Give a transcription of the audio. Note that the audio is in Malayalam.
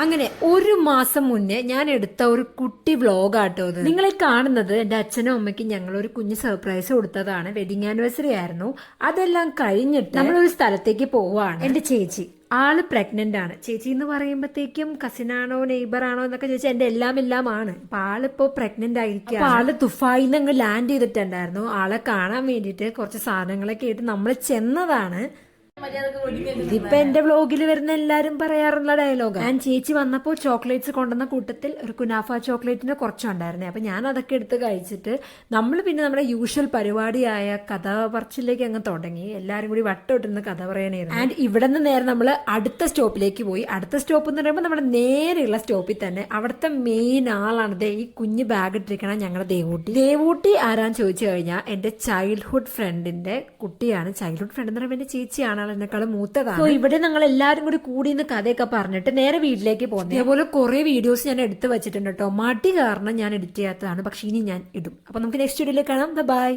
അങ്ങനെ ഒരു മാസം മുന്നേ ഞാൻ എടുത്ത ഒരു കുട്ടി വ്ലോഗാട്ടോ ഇത്. നിങ്ങളെ കാണുന്നത് എന്റെ അച്ഛനും അമ്മയ്ക്കും ഞങ്ങൾ ഒരു കുഞ്ഞ് സർപ്രൈസ് കൊടുത്തതാണ്. വെഡിങ് ആനിവേഴ്സറി ആയിരുന്നു. അതെല്ലാം കഴിഞ്ഞിട്ട് നമ്മളൊരു സ്ഥലത്തേക്ക് പോവാണ്. എന്റെ ചേച്ചി ആള് പ്രഗ്നന്റ് ആണ്. ചേച്ചി എന്ന് പറയുമ്പോഴത്തേക്കും കസിനാണോ നെയ്ബർ ആണോ എന്നൊക്കെ ചോദിച്ചാൽ എന്റെ എല്ലാം ആണ്. അപ്പൊ ആളിപ്പോ പ്രഗ്നന്റ് ആയിരിക്കും. ആള് ദുബായിന്ന് അങ്ങ് ലാൻഡ് ചെയ്തിട്ടുണ്ടായിരുന്നു. ആളെ കാണാൻ വേണ്ടിയിട്ട് കുറച്ച് സാധനങ്ങളൊക്കെ ആയിട്ട് നമ്മൾ ചെന്നതാണ്. ഇതിപ്പോ എന്റെ വ്ലോഗിൽ വരുന്ന എല്ലാരും പറയാറുള്ള ഡയലോഗ്. ഞാൻ ചേച്ചി വന്നപ്പോ ചോക്ലേറ്റ്സ് കൊണ്ടുവന്ന കൂട്ടത്തിൽ ഒരു കുനാഫ ചോക്ലേറ്റിന്റെ കുറച്ചുണ്ടായിരുന്നേ. അപ്പൊ ഞാൻ അതൊക്കെ എടുത്ത് കഴിച്ചിട്ട് നമ്മൾ പിന്നെ നമ്മുടെ യൂഷ്വൽ പരിപാടിയായ കഥ പറച്ചിലേക്ക് അങ്ങ് തുടങ്ങി. എല്ലാരും കൂടി വട്ടമിട്ടിരുന്ന് കഥ പറയാനായിരുന്നു. ആൻഡ് ഇവിടെ നിന്ന് നേരെ നമ്മൾ അടുത്ത സ്റ്റോപ്പിലേക്ക് പോയി. അടുത്ത സ്റ്റോപ്പ് എന്ന് പറയുമ്പോൾ നമ്മുടെ നേരെയുള്ള സ്റ്റോപ്പിൽ തന്നെ അവിടുത്തെ മെയിൻ ആളാണ് ഈ കുഞ്ഞ് ബാഗ് ഇട്ടിരിക്കണം ഞങ്ങളുടെ ദേവൂട്ടി ആരാന്ന് ചോദിച്ചു കഴിഞ്ഞാൽ എന്റെ ചൈൽഡ്ഹുഡ് ഫ്രണ്ടിന്റെ കുട്ടിയാണ്. ചൈൽഡ്ഹുഡ് ഫ്രണ്ട് എന്ന് പറയുമ്പോൾ എന്റെ ചേച്ചിയാണ്, എന്നെക്കാളും മൂത്തതാണ്. സോ ഇവിടെ ഞങ്ങൾ എല്ലാരും കൂടി ഇന്ന് കഥയൊക്കെ പറഞ്ഞിട്ട് നേരെ വീട്ടിലേക്ക് പോകുന്നത്. അതേപോലെ കുറെ വീഡിയോസ് ഞാൻ എടുത്തു വെച്ചിട്ടുണ്ട് കേട്ടോ. മടി കാരണം ഞാൻ എഡിറ്റ് ചെയ്യാത്തതാണ്. പക്ഷെ ഇനി ഞാൻ ഇടും. അപ്പൊ നമുക്ക് നെക്സ്റ്റ് വീഡിയോയിൽ കാണാം. ബൈ.